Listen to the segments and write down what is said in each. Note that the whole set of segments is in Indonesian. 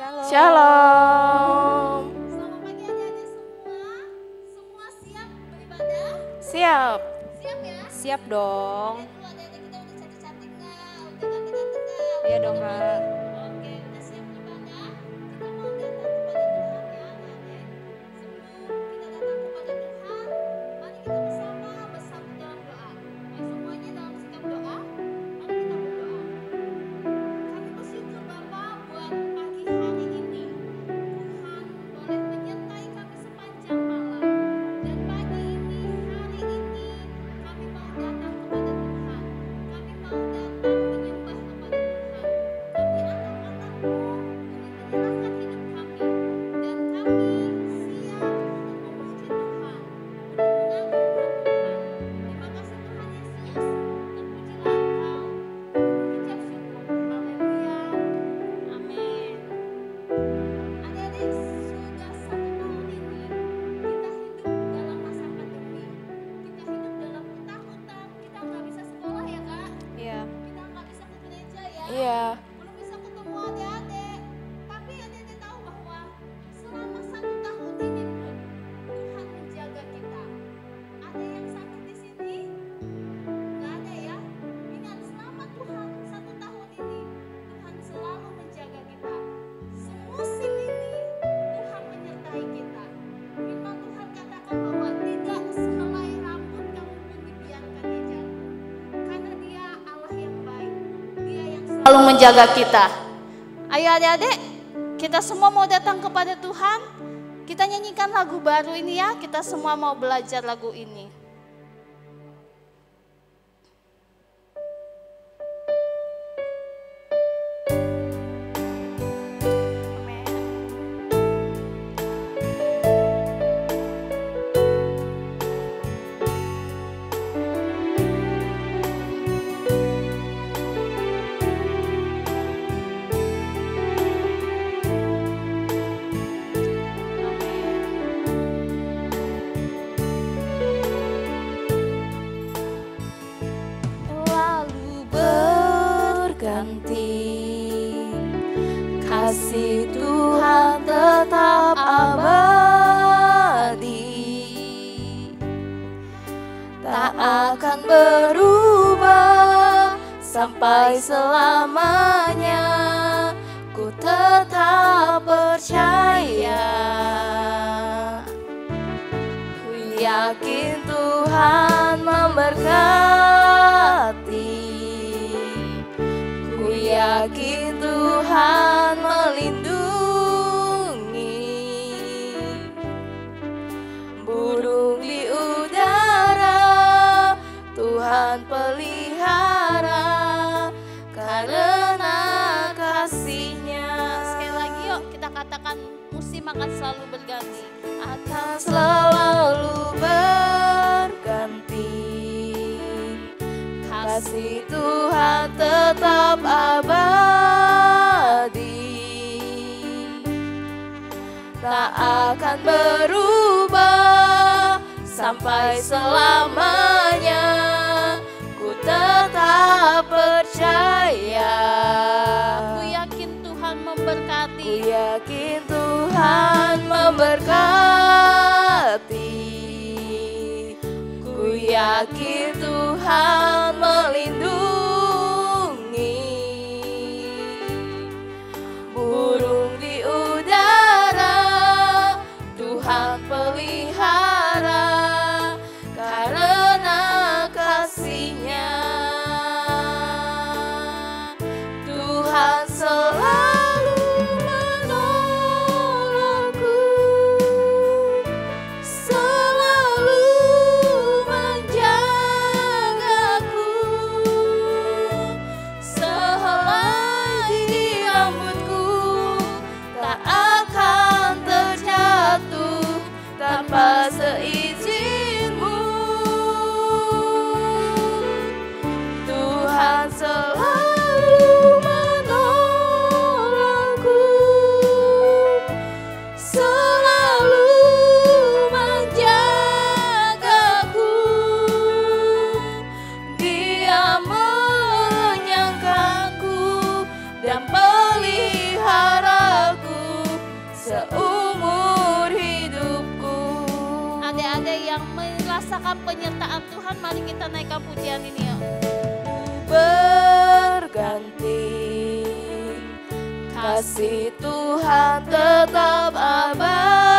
Shalom. Shalom. Selamat pagi adik-adik semua. Semua siap beribadah? Siap. Siap ya? Siap dong. Lihat dulu adik-adik kita udah cantik-cantik nggak? Udah ganteng-ganteng nggak? Iya dong, Kak. Oke, udah siap beribadah? Kita mau datang kepada Tuhan ya adik-adik. Sebelum kita datang kepada Tuhan, mari kita bersama bersatu dalam doa. Ayo semuanya dalam sikap doa. Mari kita berdoa. Kami bersyukur Bapa buat pagi hari ini. Tuhan boleh menyertai kami sepanjang malam. Dan pagi ini, hari ini, kami mau datang kepada Tuhan. Kami mau datang menyembah kepada Tuhan. Kami anak-anakmu ingin menyerahkan hidup kami. Dan kami siap untuk memuji Tuhan, untuk mengagungkan Tuhan. Terima kasih Tuhan Yesus. Terpujilah Engkau. Ucap syukur. Haleluya. Amin. Adik-adik, sudah 1 tahun ini kita hidup dalam masa pandemi. Kita hidup dalam ketakutan. Kita nggak bisa sekolah ya Kak. Iya. Kita nggak bisa ke gereja ya. Iya. Belum bisa ketemu adik-adik. Tapi adik-adik tahu bahwa selama 1 tahun ini pun Tuhan menjaga kita. Ada yang sakit di sini? Nggak ada ya. Ingat selama Tuhan 1 tahun ini Tuhan selalu menjaga kita. Semusim ini Tuhan menyertai kita. Firman Tuhan katakan bahwa tidak sehelai rambut kamu pun dibiarkan dia jatuh. Karena dia Allah yang baik. Dia yang selalu menjaga kita. Ayo adik-adik, kita semua mau datang kepada Tuhan. Kita nyanyikan lagu baru ini ya. Kita semua mau belajar lagu ini. Lalu berganti, kasih Tuhan tetap abadi, tak akan berubah sampai selamanya. Ku tetap percaya, ku yakin Tuhan memberkati, ku yakin Tuhan melindungi. Burung di udara Tuhan pelihara karena kasih-Nya. Sekali lagi yuk kita katakan, musim akan selalu berganti. Akan selalu berganti, kasih Tuhan tetap abadi, tak akan berubah sampai selamanya. Ku tetap percaya, ku yakin Tuhan memberkati, ku yakin Tuhan memberkati, ku yakin Tuhan melindungi. Burung di udara Tuhan pelihara karena kasih-Nya. Tuhan selalu menolongku, selalu menjagaku. dalam penyertaan Tuhan. Mari kita naikkan pujian ini yuk. Berganti, kasih Tuhan tetap abadi,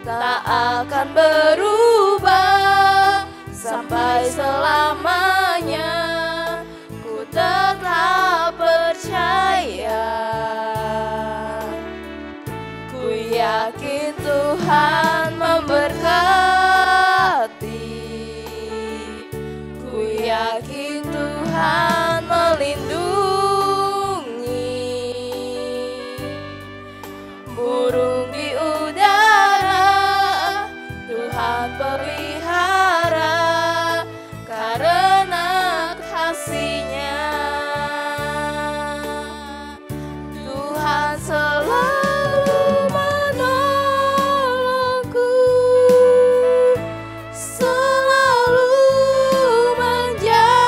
tak akan berubah sampai selamanya. Ku tetap percaya, ku yakin Tuhan memberkati, ku yakin Tuhan melindungi. Burung di udara Tuhan pelihara, karena kasih-Nya Tuhan selalu menolongku, selalu menjagaku.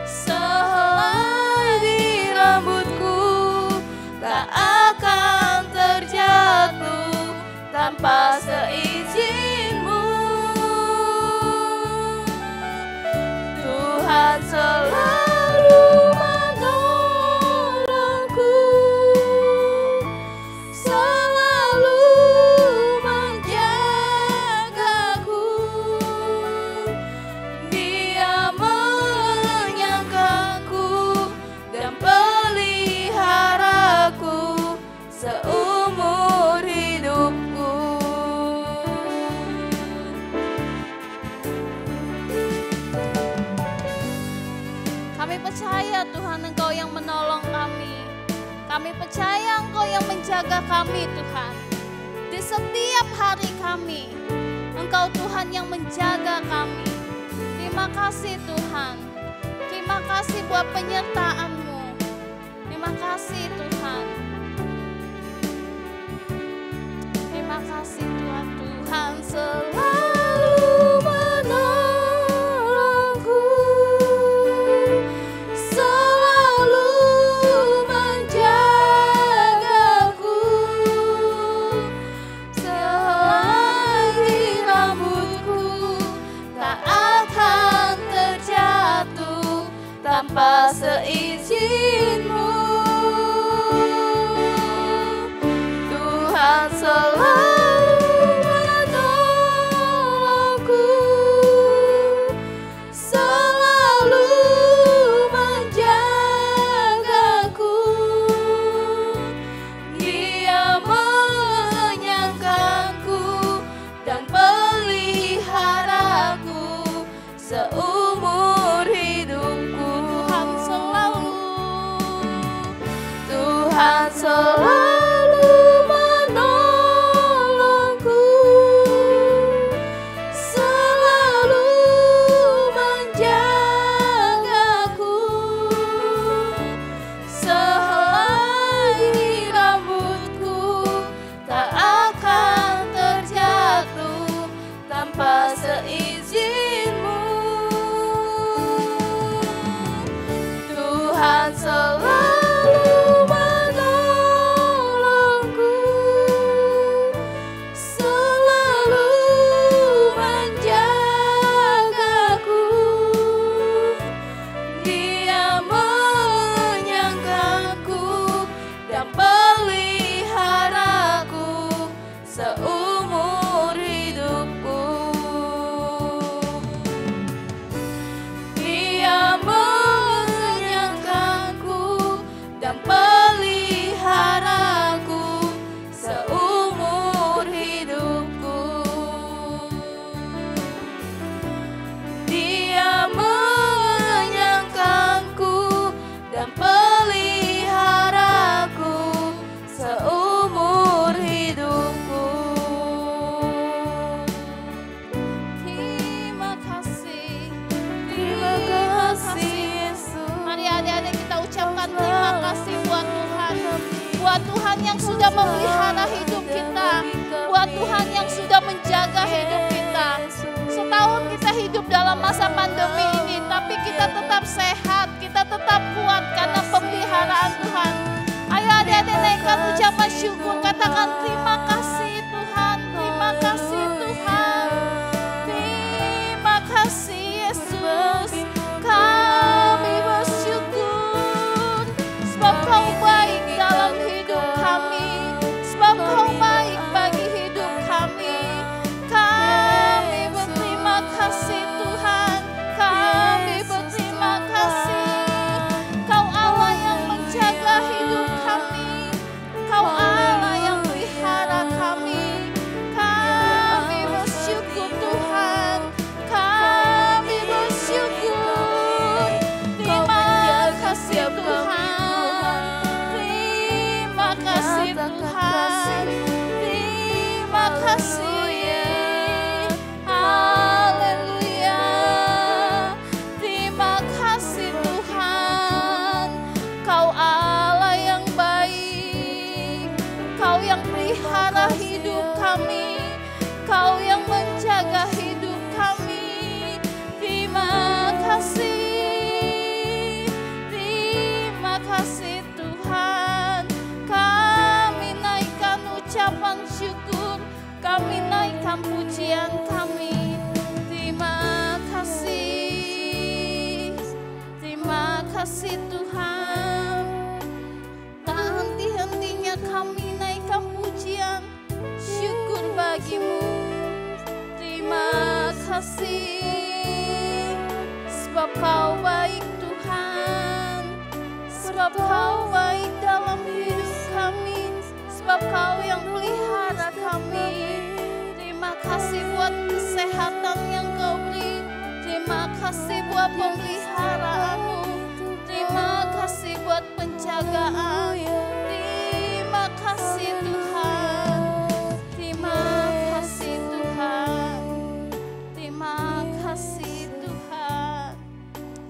Sehelai di rambutku tak akan terjatuh tanpa seizinmu. Tuhan selalu menolongku, selalu menjagaku. Dia menyangkaku dan peliharaku seumur hidupku. Kami percaya Tuhan, Engkau yang menolong kami. Kami percaya Engkau yang menjaga kami Tuhan. Di setiap hari kami, Engkau Tuhan yang menjaga kami. Terima kasih Tuhan. Terima kasih buat penyertaan-Mu. Terima kasih Tuhan. Terima kasih Tuhan. Tuhan selalu menolongku, selalu menjagaku. Sehelai di rambutku tak akan terjatuh tanpa seizinmu. Tuhan selalu menolongku, selalu menjagaku. Dia menyangkaku dan peliharaku seumur hidupku. Tuhan selalu menolongku, selalu menjagaku. Sehelai di rambutku tak akan terjatuh tanpa seizinmu. Tuhan selalu menolongku, selalu menjagaku. Dia menyangkaku dan peliharaku seumur hidupku. Dia menyangkaku dan peliharaku seumur hidupku. Dia menyangkaku dan peliharaku seumur hidupku. Terima kasih Yesus. Mari adik-adik kita ucapkan terima kasih buat Tuhan. Buat Tuhan yang sudah memelihara hidup kita. Buat Tuhan yang sudah menjaga hidup kita. Setahun kita hidup dalam masa pandemi ini, tapi kita tetap sehat, kita tetap kuat karena pemeliharaan Tuhan. Ayo adik-adik naik naikkan ucapan syukur, katakan terima kasih Tuhan, terima kasih Tuhan, terima kasih Yesus. Kami bersyukur sebab Kau baik dalam hidup kami, sebab Kau baik bagi hidup kami. Kami berterima kasih Tuhan, kami berterima kasih. Kau Allah yang menjaga hidup kami, Kau Allah yang pelihara kami. Kami bersyukur Tuhan, kami bersyukur. Terima kasih Tuhan, terima kasih Tuhan, terima kasih. Haleluya. Terima kasih Tuhan, Kau Allah yang baik, Kau yang pelihara hidup kami, Kau yang menjaga hidup kami. Terima kasih, terima kasih Tuhan. Kami naikkan ucapan syukur, kami naikkan pujian kami. Terima kasih, terima kasih Tuhan. Tak henti-hentinya kami naikkan pujian syukur bagimu. Terima kasih, sebab Kau baik Tuhan, sebab Kau baik dalam hidup kami, sebab Kau yang pelihara kami. Terima kasih buat kesehatan yang Kau beri, terima kasih buat pemeliharaanmu, terima kasih buat penjagaan. Terima kasih Tuhan, terima kasih Tuhan, terima kasih Tuhan,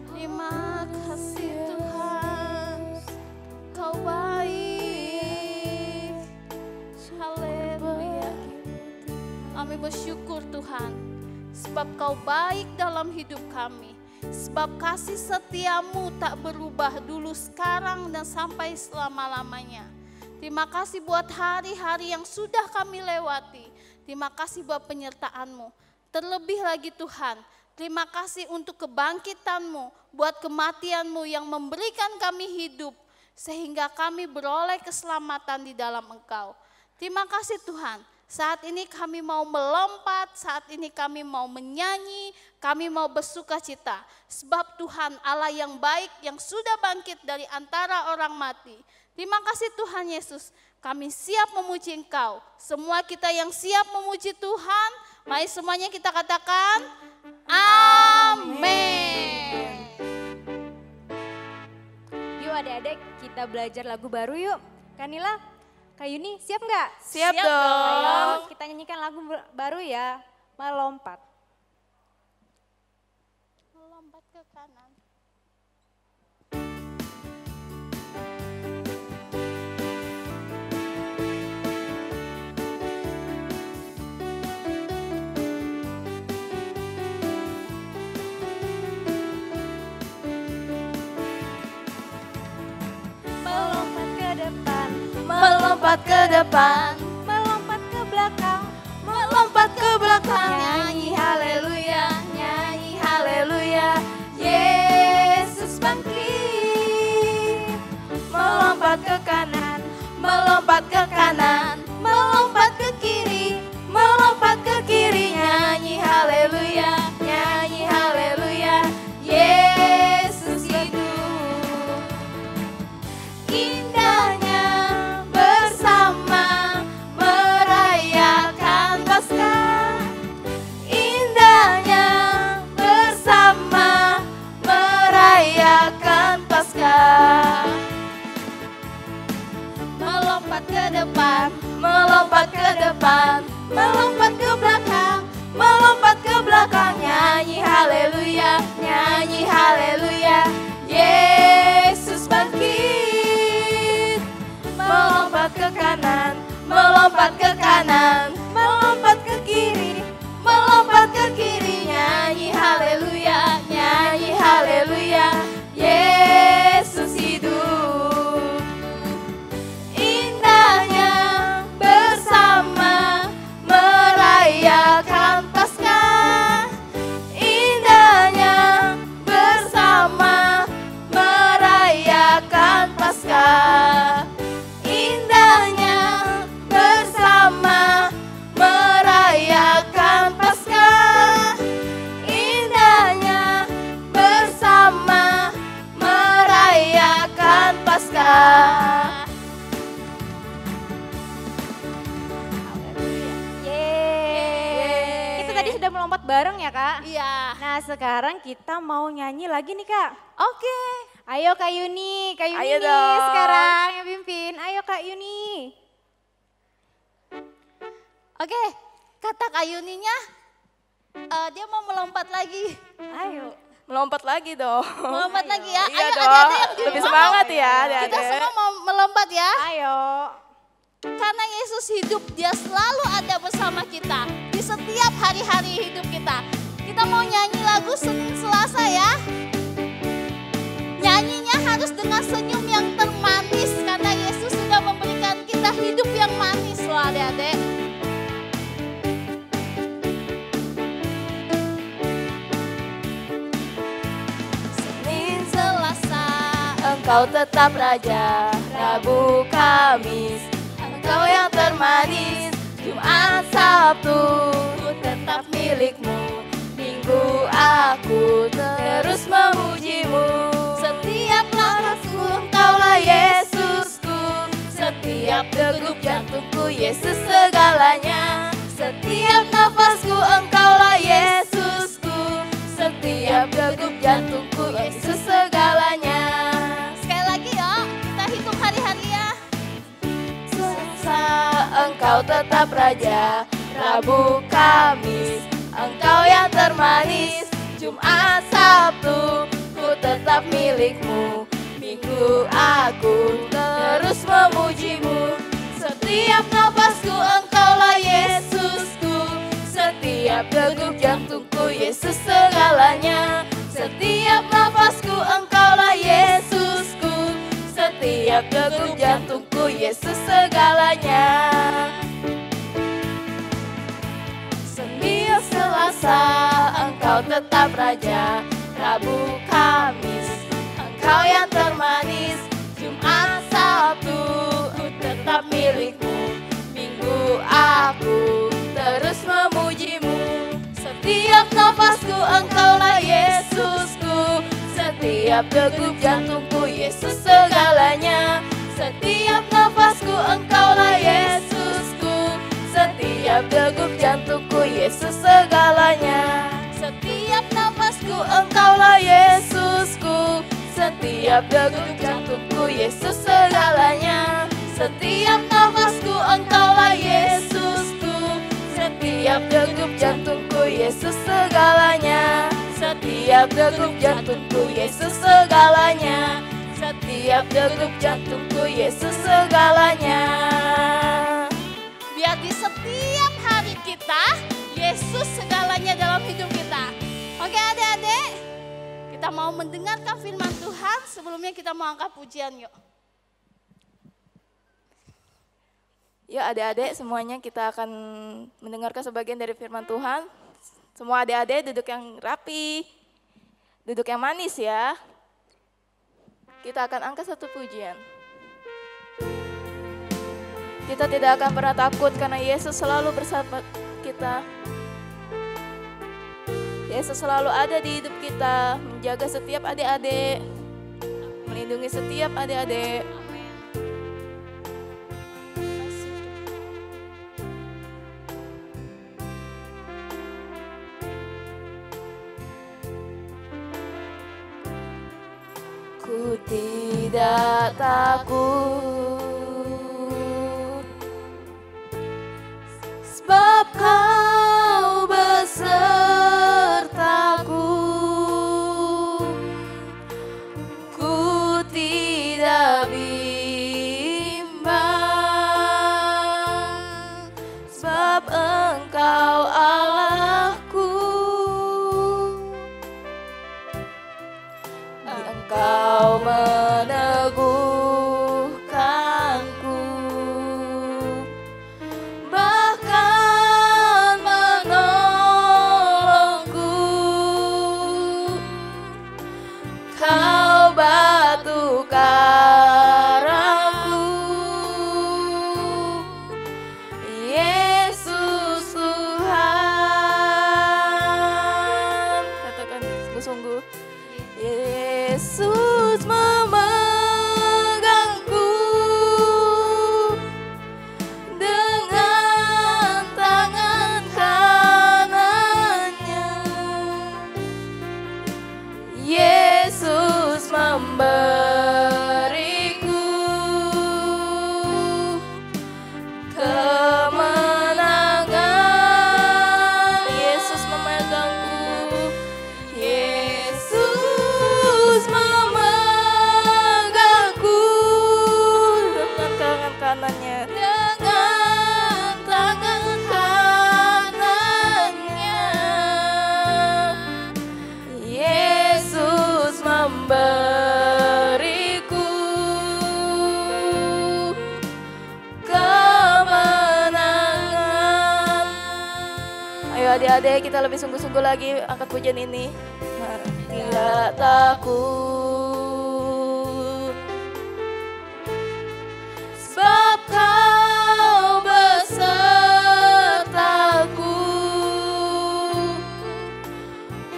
terima kasih Tuhan. Kau baik, haleluya. Kami bersyukur Tuhan, sebab Kau baik dalam hidup kami. Sebab kasih setiamu tak berubah dulu, sekarang, dan sampai selama-lamanya. Terima kasih buat hari-hari yang sudah kami lewati. Terima kasih buat penyertaan-Mu. Terlebih lagi Tuhan, terima kasih untuk kebangkitan-Mu, buat kematian-Mu yang memberikan kami hidup, sehingga kami beroleh keselamatan di dalam Engkau. Terima kasih Tuhan. Saat ini kami mau melompat, saat ini kami mau menyanyi, kami mau bersuka cita. Sebab Tuhan Allah yang baik yang sudah bangkit dari antara orang mati. Terima kasih Tuhan Yesus, kami siap memuji Engkau. Semua kita yang siap memuji Tuhan, mari semuanya kita katakan, amin. Yuk adik-adik, kita belajar lagu baru yuk. Kanila, Kak Yuni siap nggak? Siap dong. Ayo kita nyanyikan lagu baru ya, Melompat. Melompat ke kanan. Melompat ke depan, Melompat ke depan, melompat ke belakang, melompat ke belakang. Nyanyi haleluya, nyanyi haleluya. Yesus bangkit. Melompat ke kanan, melompat ke kanan, melompat ke kiri, melompat ke kiri. Nyanyi haleluya, nyanyi haleluya. Yesus hidup. Indahnya bersama merayakan Paskah. Indahnya bersama merayakan Paskah. Melompat ke depan, melompat ke depan, melompat ke belakang, melompat ke belakang. Nyanyi haleluya, nyanyi haleluya. Yesus bangkit. Melompat ke kanan, melompat ke kanan, melompat ke kiri, melompat ke kiri. Nyanyi haleluya, nyanyi haleluya. Yesus hidup. Indah bareng ya Kak? Iya. Nah sekarang kita mau nyanyi lagi nih Kak. Oke. Ayo Kak Yuni Ayo nih dong. sekarang yang pimpin. Ayo Kak Yuni. Oke, kata Kak Yuninya, dia mau melompat lagi. Ayo. Melompat lagi dong. Melompat lagi ya. Iya Ayo dong. adik-adik yang di Lebih rumah. semangat ya Kita adik-adik. semua mau melompat ya. Ayo. Karena Yesus hidup, dia selalu ada bersama kita. Di setiap hari-hari hidup kita. Kita mau nyanyi lagu Senin Selasa ya. Nyanyinya harus dengan senyum yang termanis. Karena Yesus sudah memberikan kita hidup yang manis loh adik-adik. Senin Selasa, Engkau tetap Raja, Rabu Kamis, Engkau yang termanis, Jumat Sabtu, ku tetap milikmu, Minggu aku terus memujimu. setiap langkahku Engkaulah Yesusku, setiap degup jantungku, Yesus segalanya. Setiap nafasku, Engkaulah Yesusku, setiap degup jantungku, Yesus segalanya. Sekali lagi yuk, kita hitung hari-hari ya. Selasa, Engkau tetap Raja, Rabu Kamis, Engkau yang termanis, Jumat Sabtu, ku tetap milikmu, Minggu aku terus memujimu. Setiap nafasku, Engkaulah Yesusku, setiap degup jantungku, Yesus segalanya. Setiap nafasku, Engkaulah Yesusku, setiap degup jantungku, Yesus segalanya. Senin Selasa, Engkau tetap Raja, Rabu Kamis, Engkau yang termanis, Jumat Sabtu, ku tetap milikmu, Minggu aku terus memujimu. Setiap nafasku, Engkaulah Yesusku, setiap degup jantungku, Yesus segalanya. Setiap nafasku, Engkaulah Yesusku, setiap degup jantungku, Yesus segalanya. Setiap nafasku Engkaulah Yesusku, setiap degup jantungku, Yesus segalanya. Setiap nafasku, Engkaulah Yesusku, setiap degup jantungku, Yesus segalanya. Setiap degup jantungku, Yesus segalanya. Setiap degup jantungku, Yesus segalanya. biar di setiap hari kita, Yesus segalanya dalam hidup kita. Oke adik-adik, kita mau mendengarkan firman Tuhan, sebelumnya kita mau angkat pujian yuk. Yuk adik-adik semuanya kita akan mendengarkan sebagian dari firman Tuhan. Semua adik-adik duduk yang rapi, duduk yang manis ya. Kita akan angkat satu pujian. Kita tidak akan pernah takut karena Yesus selalu bersama kita. Yesus selalu ada di hidup kita, menjaga setiap adik-adik, melindungi setiap adik-adik. Ku tidak takut, sebab Kau besertaku. Ku tidak bimbang, sebab Engkau Allahku. Engkau meneguhkanku, bahkan menolongku. Kau batu karangku, Yesus Tuhan. Katakan sungguh-sungguh. Yesus memegangku dengan tangan kanannya. adik-adik kita lebih sungguh-sungguh lagi angkat pujian ini. Tidak takut, sebab Kau besertaku.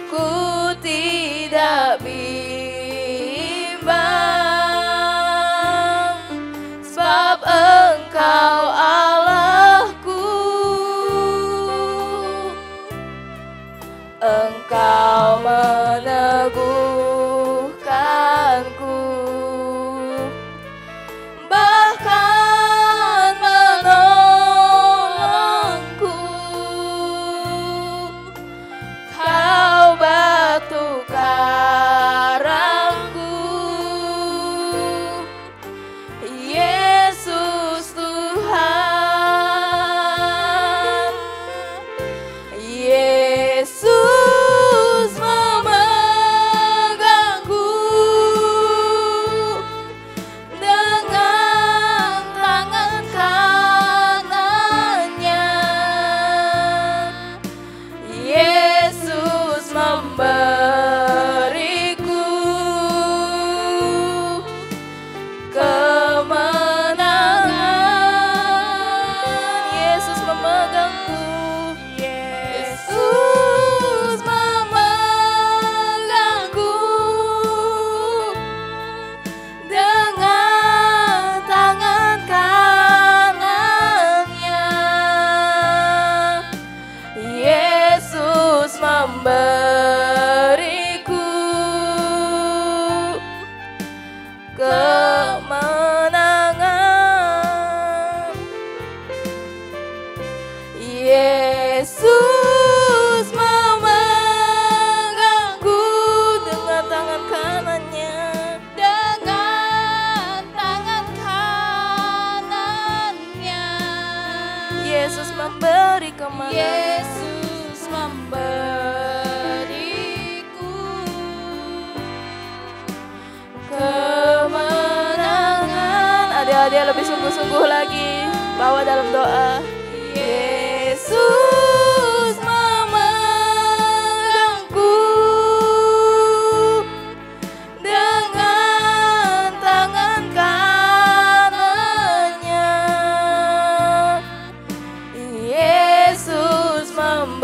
Ku tidak bimbang, sebab Engkau Allahku. Engkau meneguhkanku, bahkan menolongku. Kau batu karangku, Yesus Tuhan. Yesus memegangku dengan tangan kanannya. Yesus memberiku kemenangan. Yesus memegangku. Yesus memegangku dengan tangan kanannya. Yesus memberiku kemenangan. Yesus memegangku dengan tangan kanannya. Dengan tangan kanannya. Yesus memberi kemenangan. Yesus memberiku Kemenangan. Adik-adik lebih sungguh-sungguh lagi bawa dalam doa. Yesus memegangku dengan tangan kanannya. Yesus memberiku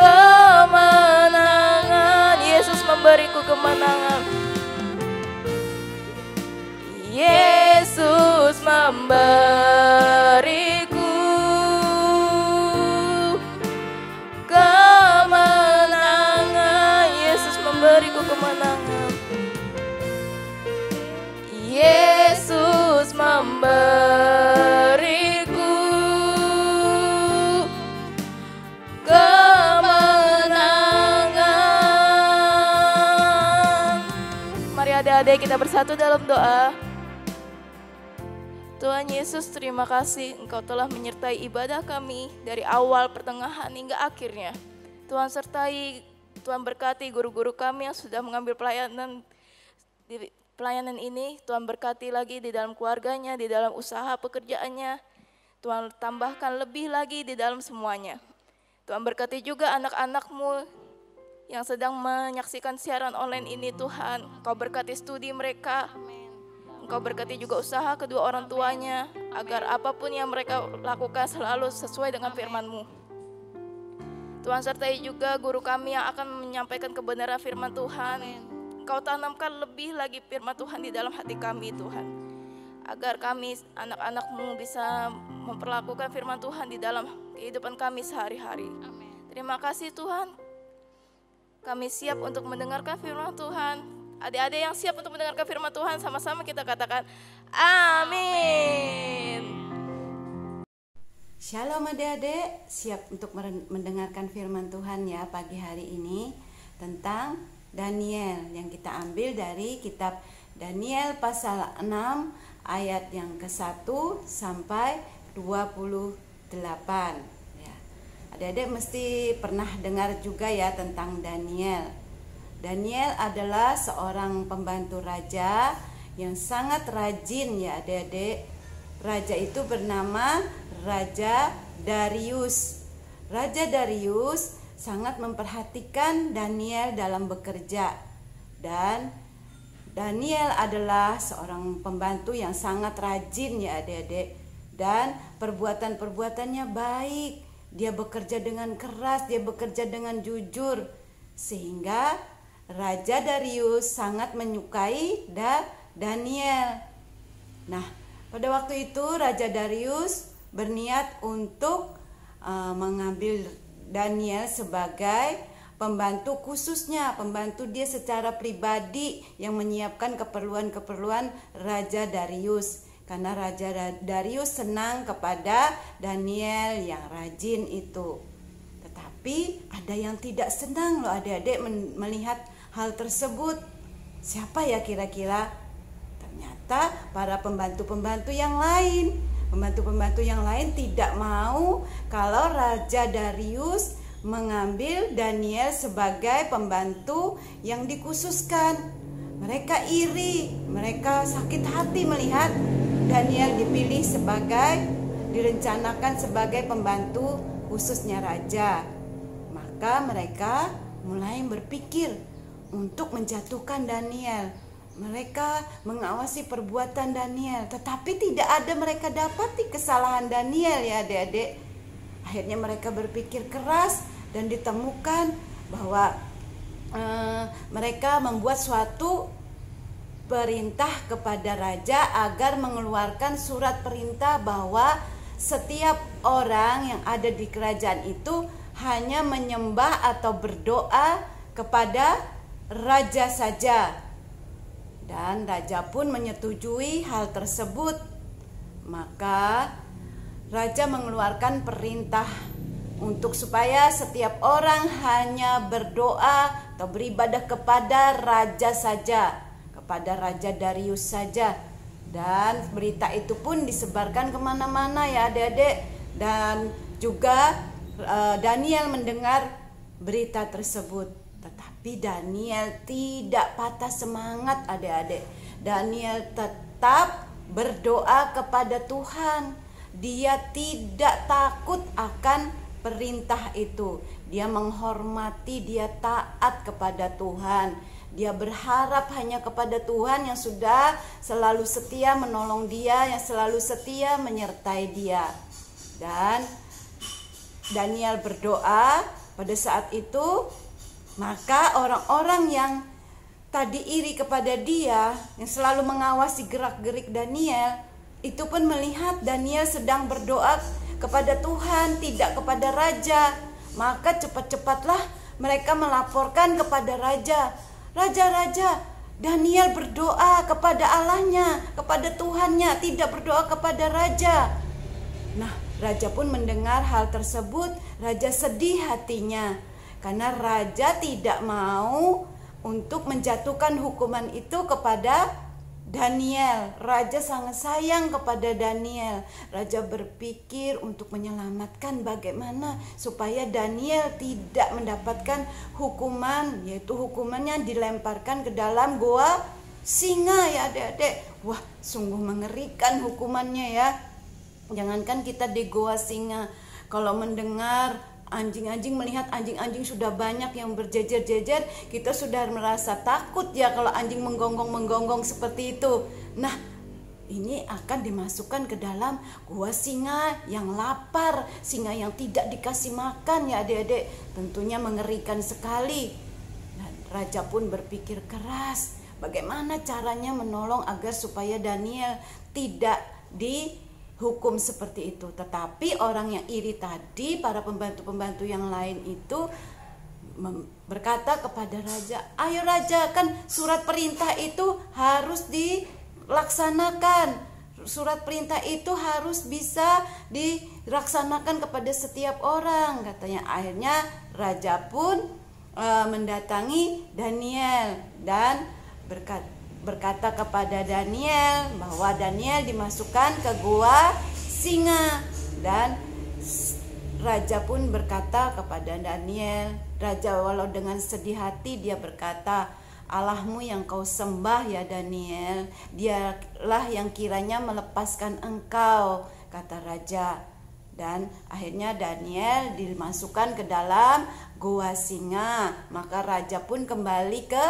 kemenangan. Yesus memberiku kemenangan. Yesus memberiku kemenangan. Yesus memberiku kemenangan. Yesus memberiku kemenangan. Mari adik-adik kita bersatu dalam doa. Tuhan Yesus, terima kasih Engkau telah menyertai ibadah kami dari awal, pertengahan hingga akhirnya. Tuhan sertai, Tuhan berkati guru-guru kami yang sudah mengambil pelayanan di pelayanan ini. Tuhan berkati lagi di dalam keluarganya, di dalam usaha pekerjaannya. Tuhan tambahkan lebih lagi di dalam semuanya. Tuhan berkati juga anak-anak-Mu yang sedang menyaksikan siaran online ini Tuhan. Engkau berkati studi mereka. Engkau berkati juga usaha kedua orang tuanya, agar apapun yang mereka lakukan selalu sesuai dengan firman-Mu. Tuhan sertai juga guru kami yang akan menyampaikan kebenaran firman Tuhan. Engkau tanamkan lebih lagi firman Tuhan di dalam hati kami Tuhan. Agar kami anak-anak-Mu bisa memperlakukan firman Tuhan di dalam kehidupan kami sehari-hari. Terima kasih Tuhan. Kami siap untuk mendengarkan firman Tuhan. Adik-adik yang siap untuk mendengarkan firman Tuhan, sama-sama kita katakan amin. Shalom adik-adik, siap untuk mendengarkan firman Tuhan ya pagi hari ini tentang Daniel yang kita ambil dari kitab Daniel pasal 6 ayat yang ke-1 sampai 28 ya. Adik-adik mesti pernah dengar juga ya tentang Daniel. Daniel adalah seorang pembantu raja yang sangat rajin ya adik-adik raja itu bernama Raja Darius. Raja Darius sangat memperhatikan Daniel dalam bekerja, dan Daniel adalah seorang pembantu yang sangat rajin ya adik-adik, dan perbuatan-perbuatannya baik. Dia bekerja dengan keras, dia bekerja dengan jujur, sehingga Raja Darius sangat menyukai Daniel. Nah, pada waktu itu Raja Darius berniat untuk mengambil Daniel sebagai pembantu khususnya, pembantu dia secara pribadi yang menyiapkan keperluan-keperluan Raja Darius. Karena Raja Darius senang kepada Daniel yang rajin itu. Tetapi ada yang tidak senang loh adik-adik melihat hal tersebut. Siapa ya kira-kira? Ternyata para pembantu-pembantu yang lain. Pembantu-pembantu yang lain tidak mau kalau Raja Darius mengambil Daniel sebagai pembantu yang dikhususkan. Mereka iri, mereka sakit hati melihat Daniel dipilih direncanakan sebagai pembantu khususnya raja. Maka mereka mulai berpikir untuk menjatuhkan Daniel. Mereka mengawasi perbuatan Daniel, tetapi tidak ada mereka dapati kesalahan Daniel ya adik-adik. Akhirnya mereka berpikir keras dan ditemukan bahwa mereka membuat suatu perintah kepada raja agar mengeluarkan surat perintah bahwa setiap orang yang ada di kerajaan itu hanya menyembah atau berdoa kepada raja saja. Dan raja pun menyetujui hal tersebut. Maka raja mengeluarkan perintah untuk supaya setiap orang hanya berdoa atau beribadah kepada raja saja, kepada Raja Darius saja. Dan berita itu pun disebarkan kemana-mana ya adik-adik. Dan juga Daniel mendengar berita tersebut. Tetapi Daniel tidak patah semangat adik-adik. Daniel tetap berdoa kepada Tuhan. Dia tidak takut akan perintah itu. Dia menghormati, dia taat kepada Tuhan. Dia berharap hanya kepada Tuhan yang sudah selalu setia menolong dia, yang selalu setia menyertai dia. Dan Daniel berdoa pada saat itu. Maka orang-orang yang tadi iri kepada dia, yang selalu mengawasi gerak-gerik Daniel, itu pun melihat Daniel sedang berdoa kepada Tuhan, tidak kepada raja. Maka cepat-cepatlah mereka melaporkan kepada raja. Raja, Daniel berdoa kepada Allahnya, kepada Tuhannya, tidak berdoa kepada raja. Nah, raja pun mendengar hal tersebut. Raja sedih hatinya. Karena raja tidak mau untuk menjatuhkan hukuman itu kepada Daniel. Raja sangat sayang kepada Daniel. Raja berpikir untuk menyelamatkan bagaimana supaya Daniel tidak mendapatkan hukuman, yaitu hukumannya dilemparkan ke dalam goa singa ya adik-adik. Wah, sungguh mengerikan hukumannya ya. Jangankan kita di goa singa, kalau mendengar anjing-anjing, melihat anjing-anjing sudah banyak yang berjejer-jejer, kita sudah merasa takut ya kalau anjing menggonggong-menggonggong seperti itu. Nah, ini akan dimasukkan ke dalam gua singa yang lapar, singa yang tidak dikasih makan ya adik-adik. Tentunya mengerikan sekali. Dan raja pun berpikir keras, bagaimana caranya menolong agar supaya Daniel tidak dihukum seperti itu. Tetapi orang yang iri tadi, para pembantu-pembantu yang lain itu berkata kepada raja, ayo raja, kan surat perintah itu harus dilaksanakan. Surat perintah itu harus bisa dilaksanakan kepada setiap orang, katanya. Akhirnya raja pun mendatangi Daniel dan berkata kepada Daniel bahwa Daniel dimasukkan ke gua singa. Dan raja pun berkata kepada Daniel, raja walau dengan sedih hati dia berkata, Allahmu yang kau sembah ya Daniel, dialah yang kiranya melepaskan engkau, kata raja. Dan akhirnya Daniel dimasukkan ke dalam gua singa. Maka raja pun kembali ke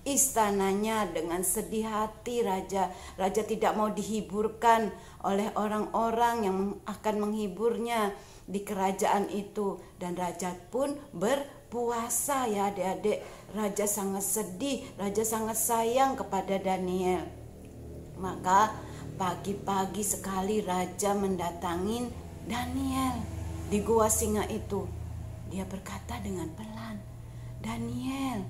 istananya dengan sedih hati. Raja tidak mau dihiburkan oleh orang-orang yang akan menghiburnya di kerajaan itu. Dan raja pun berpuasa ya adik-adik. Raja sangat sedih, raja sangat sayang kepada Daniel. Maka pagi-pagi sekali raja mendatangin Daniel di gua singa itu. Dia berkata dengan pelan, "Daniel,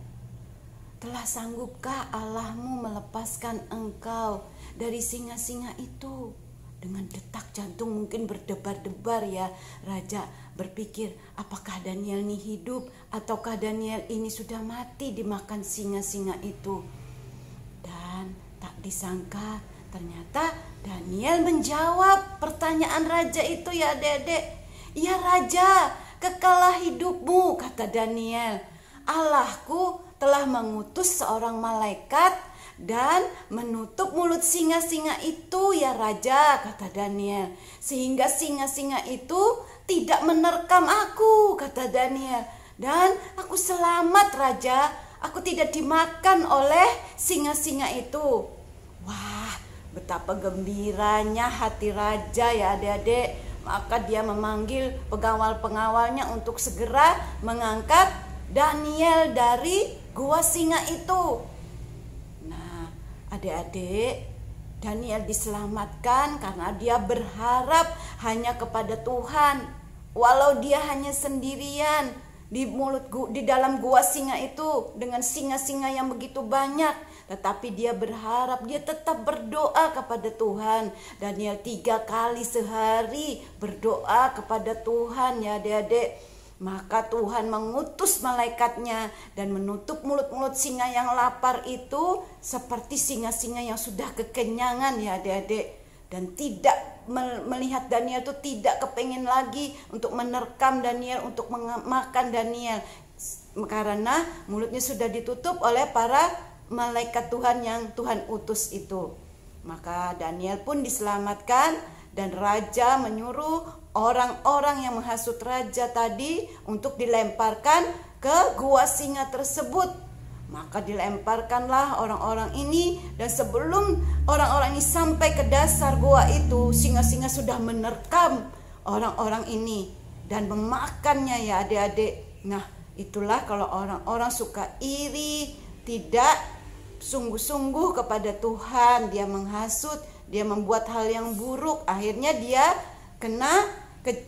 telah sanggupkah Allahmu melepaskan engkau dari singa-singa itu?" Dengan detak jantung mungkin berdebar-debar ya, raja berpikir, apakah Daniel ini hidup ataukah Daniel ini sudah mati dimakan singa-singa itu. Dan tak disangka ternyata Daniel menjawab pertanyaan raja itu ya adik-adik. "Ya raja, kekalah hidupmu," kata Daniel. "Allahku telah mengutus seorang malaikat dan menutup mulut singa-singa itu ya raja," kata Daniel. "Sehingga singa-singa itu tidak menerkam aku," kata Daniel. "Dan aku selamat raja, aku tidak dimakan oleh singa-singa itu." Wah, betapa gembiranya hati raja ya adik-adik. Maka dia memanggil pengawal-pengawalnya untuk segera mengangkat Daniel dari gua singa itu. Nah, adik-adik, Daniel diselamatkan karena dia berharap hanya kepada Tuhan. Walau dia hanya sendirian di dalam gua singa itu dengan singa-singa yang begitu banyak, tetapi dia berharap, dia tetap berdoa kepada Tuhan. Daniel 3 kali sehari berdoa kepada Tuhan ya adik-adik. Maka Tuhan mengutus malaikatnya dan menutup mulut-mulut singa yang lapar itu seperti singa-singa yang sudah kekenyangan ya adik-adik. Dan tidak melihat Daniel itu tidak kepengen lagi untuk menerkam Daniel, untuk makan Daniel. Karena mulutnya sudah ditutup oleh para malaikat Tuhan yang Tuhan utus itu. Maka Daniel pun diselamatkan dan raja menyuruh orang-orang yang menghasut raja tadi untuk dilemparkan ke gua singa tersebut. Maka dilemparkanlah orang-orang ini, dan sebelum orang-orang ini sampai ke dasar gua itu, singa-singa sudah menerkam orang-orang ini dan memakannya ya adik-adik. Nah, itulah kalau orang-orang suka iri, tidak sungguh-sungguh kepada Tuhan, dia menghasut, dia membuat hal yang buruk, akhirnya dia kena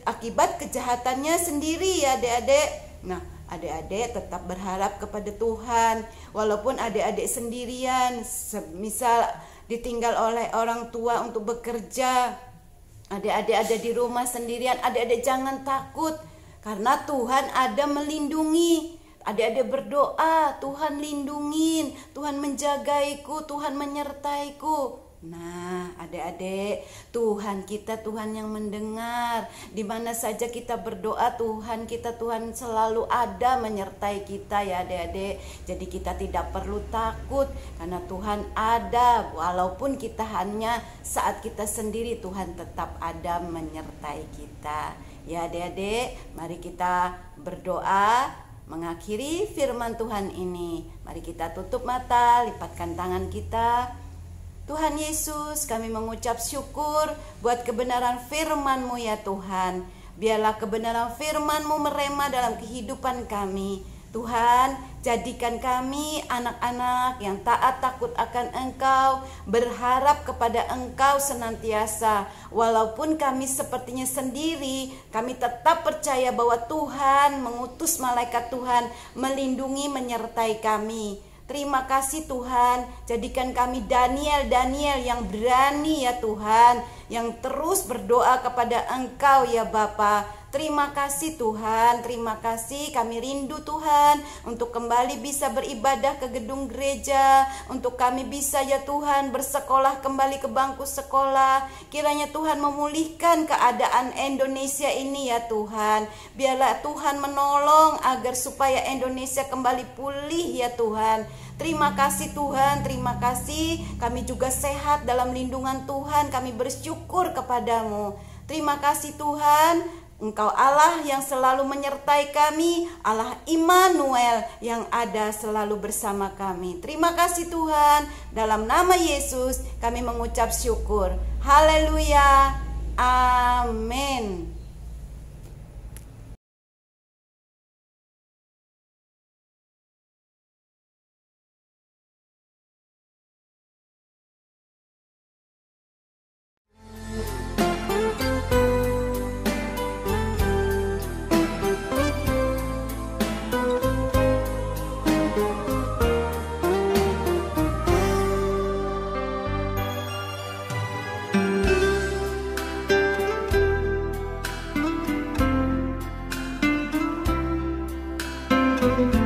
akibat kejahatannya sendiri ya adik-adik. Nah, adik-adik tetap berharap kepada Tuhan, walaupun adik-adik sendirian, misal ditinggal oleh orang tua untuk bekerja, adik-adik ada di rumah sendirian, adik-adik jangan takut, karena Tuhan ada melindungi. Adik-adik berdoa, Tuhan lindungin, Tuhan menjagaiku, Tuhan menyertaiku. Nah, adik-adik, Tuhan kita Tuhan yang mendengar. Di mana saja kita berdoa, Tuhan kita Tuhan selalu ada menyertai kita ya adik-adik. Jadi kita tidak perlu takut karena Tuhan ada. Walaupun kita hanya saat kita sendiri, Tuhan tetap ada menyertai kita. Ya adik-adik, mari kita berdoa mengakhiri firman Tuhan ini. Mari kita tutup mata, lipatkan tangan kita. Tuhan Yesus, kami mengucap syukur buat kebenaran firman-Mu ya Tuhan. Biarlah kebenaran firman-Mu merema dalam kehidupan kami. Tuhan, jadikan kami anak-anak yang taat takut akan Engkau, berharap kepada Engkau senantiasa. Walaupun kami sepertinya sendiri, kami tetap percaya bahwa Tuhan mengutus malaikat Tuhan melindungi, menyertai kami. Terima kasih Tuhan, jadikan kami Daniel yang berani ya Tuhan, yang terus berdoa kepada Engkau ya Bapa. Terima kasih Tuhan, terima kasih, kami rindu Tuhan untuk kembali bisa beribadah ke gedung gereja, untuk kami bisa ya Tuhan bersekolah kembali ke bangku sekolah. Kiranya Tuhan memulihkan keadaan Indonesia ini ya Tuhan. Biarlah Tuhan menolong agar supaya Indonesia kembali pulih ya Tuhan. Terima kasih Tuhan, terima kasih. Kami juga sehat dalam lindungan Tuhan. Kami bersyukur kepadamu. Terima kasih Tuhan. Engkau Allah yang selalu menyertai kami, Allah Immanuel yang ada selalu bersama kami. Terima kasih Tuhan. Dalam nama Yesus kami mengucap syukur. Haleluya. Amin. Thank you.